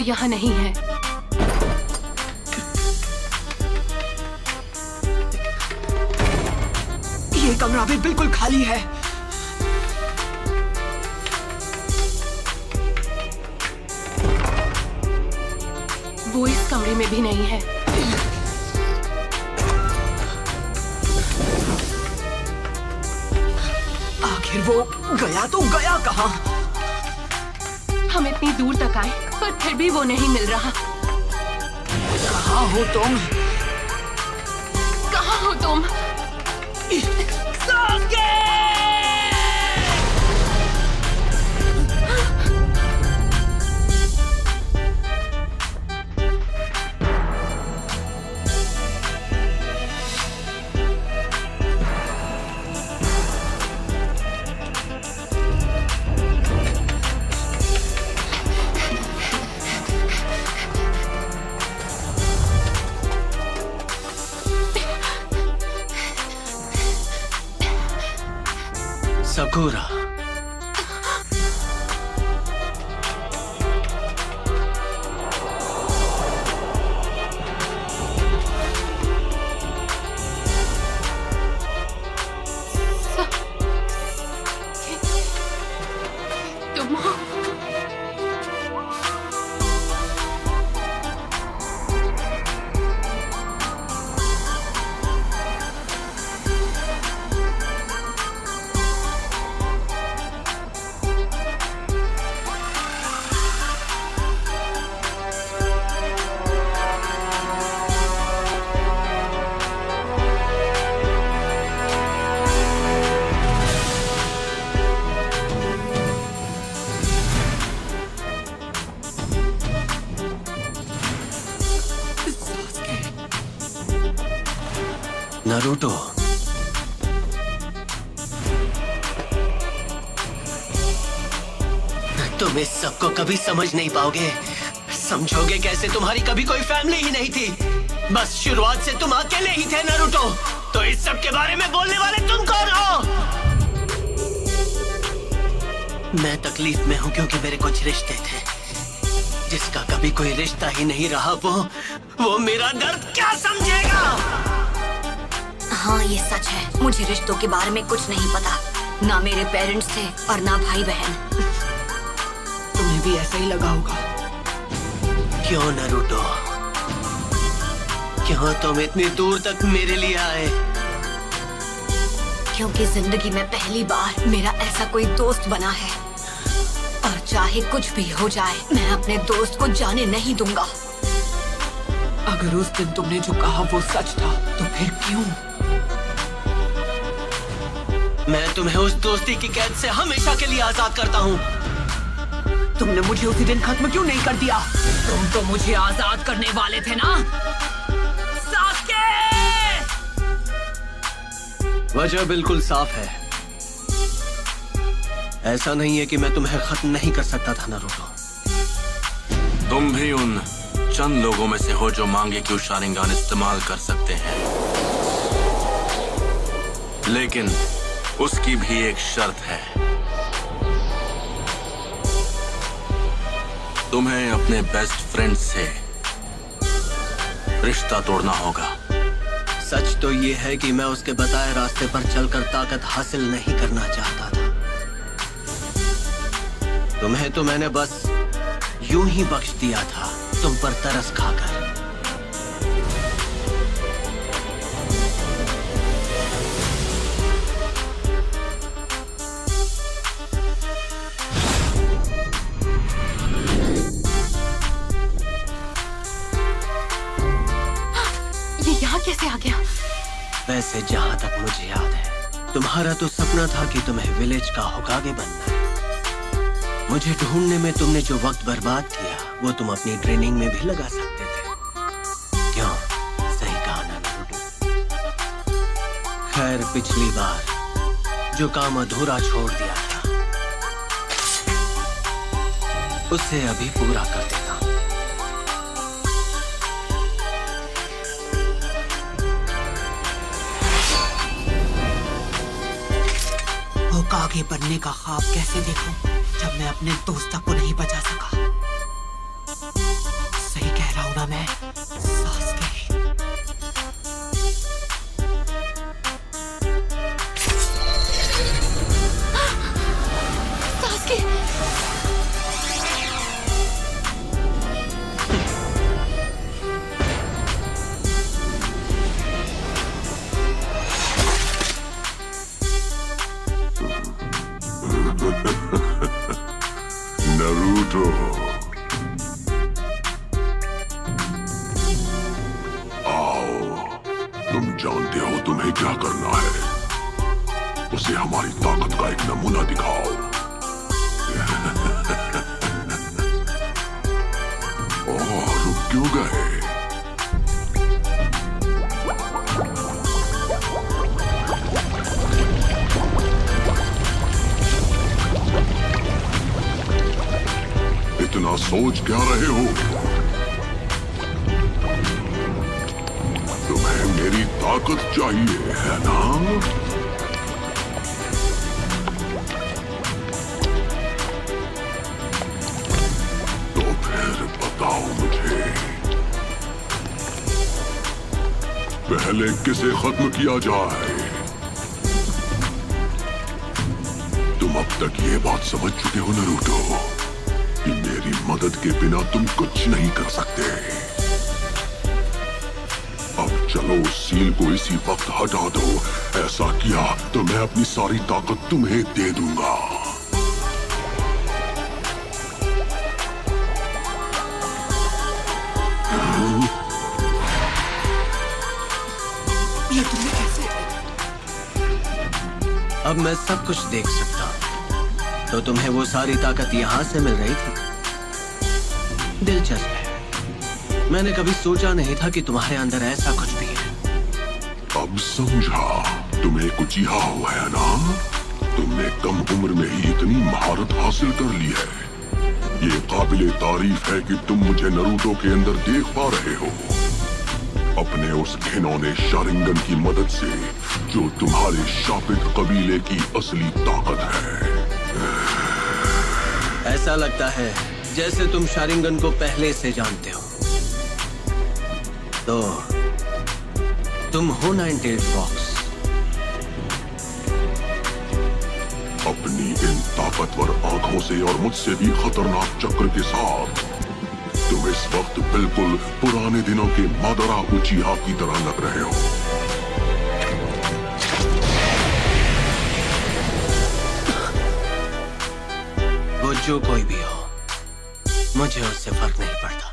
यहाँ नहीं है। ये कमरा भी बिल्कुल खाली है। वो इस कमरे में भी नहीं है। आखिर वो गया तो गया कहाँ? हम इतनी दूर तक आए पर फिर भी वो नहीं मिल रहा। कहाँ हो तुम? कहाँ हो तुम? सकूरा, तुम हो? नारुतो, तुम इस सबको कभी समझ नहीं पाओगे। समझोगे कैसे? तुम्हारी कभी कोई फैमिली ही नहीं थी। बस शुरुआत से तुम अकेले ही थे नारुतो। तो इस सब के बारे में बोलने वाले तुम कौन हो? मैं तकलीफ में हूँ क्योंकि मेरे कुछ रिश्ते थे। जिसका कभी कोई रिश्ता ही नहीं रहा, वो मेरा दर्द क्या समझेगा? हाँ, ये सच है। मुझे रिश्तों के बारे में कुछ नहीं पता। ना मेरे पेरेंट्स थे और ना भाई बहन। तुम्हें भी ऐसा ही लगा होगा। क्यों नारुतो? क्यों तुम इतनी दूर तक मेरे लिए आए? क्योंकि जिंदगी में पहली बार मेरा ऐसा कोई दोस्त बना है और चाहे कुछ भी हो जाए, मैं अपने दोस्त को जाने नहीं दूंगा। अगर उस दिन तुमने जो कहा वो सच था, तो फिर क्यों? मैं तुम्हें उस दोस्ती की कैद से हमेशा के लिए आजाद करता हूँ। तुमने मुझे उसी दिन खत्म क्यों नहीं कर दिया? तुम तो मुझे आजाद करने वाले थे ना? सास्के! वजह बिल्कुल साफ है। ऐसा नहीं है कि मैं तुम्हें खत्म नहीं कर सकता था नारुतो। तुम भी उन चंद लोगों में से हो जो मांगे कि शारिंगान इस्तेमाल कर सकते हैं, लेकिन उसकी भी एक शर्त है। तुम्हें अपने बेस्ट फ्रेंड से रिश्ता तोड़ना होगा। सच तो ये है कि मैं उसके बताए रास्ते पर चलकर ताकत हासिल नहीं करना चाहता था। तुम्हें तो मैंने बस यूं ही बख्श दिया था, तुम पर तरस खाकर। ये यहाँ कैसे आ गया? वैसे जहां तक मुझे याद है, तुम्हारा तो सपना था कि तुम्हें विलेज का होकागे बनना है। मुझे ढूंढने में तुमने जो वक्त बर्बाद किया, वो तुम अपनी ट्रेनिंग में भी लगा सकते थे। क्यों? सही कहा ना नारुतो? खैर, पिछली बार जो काम अधूरा छोड़ दिया था, उसे अभी पूरा कर देता हूं। होकागे बनने का ख्वाब कैसे देखूं जब मैं अपने दोस्त को नहीं बचा सका? जाऊं ना मैं, सास्के। सास्के, नरूटो, आओ, तुम जानते हो तुम्हें क्या करना है। उसे हमारी ताकत का एक नमूना दिखाओ। ओह, रुक क्यों गए? इतना सोच क्या रहे हो? तुम्हें मेरी ताकत चाहिए है ना? तो फिर बताओ मुझे, पहले किसे खत्म किया जाए? तुम अब तक ये बात समझ चुके हो नरूटो कि मेरी मदद के बिना तुम कुछ नहीं कर सकते। अब चलो उस सील को इसी वक्त हटा दो। ऐसा किया तो मैं अपनी सारी ताकत तुम्हें दे दूंगा। ये तुमने कैसे? अब मैं सब कुछ देख सकता हूँ। तो तुम्हें वो सारी ताकत यहाँ से मिल रही थी? दिलचस्प है। मैंने कभी सोचा नहीं था कि तुम्हारे अंदर ऐसा कुछ भी है। अब समझा, तुम्हें कुचिहा हुआ है ना? तुमने कम उम्र में ही इतनी महारत हासिल कर ली है। ये काबिले तारीफ है कि तुम मुझे नरूटो के अंदर देख पा रहे हो। अपने उस घिनौने शारिंगन की मदद से, जो तुम्हारे शापित कबीले की असली ताकत है। ऐसा लगता है जैसे तुम शारिंगन को पहले से जानते हो। तो तुम हो नाइन-टेल्ड फॉक्स। अपनी इन ताकतवर आंखों से और मुझसे भी खतरनाक चक्र के साथ तुम इस वक्त बिल्कुल पुराने दिनों के मादरा उचिहा की तरह लग रहे हो। वो जो कोई भी हो, मुझे उससे फर्क नहीं पड़ता।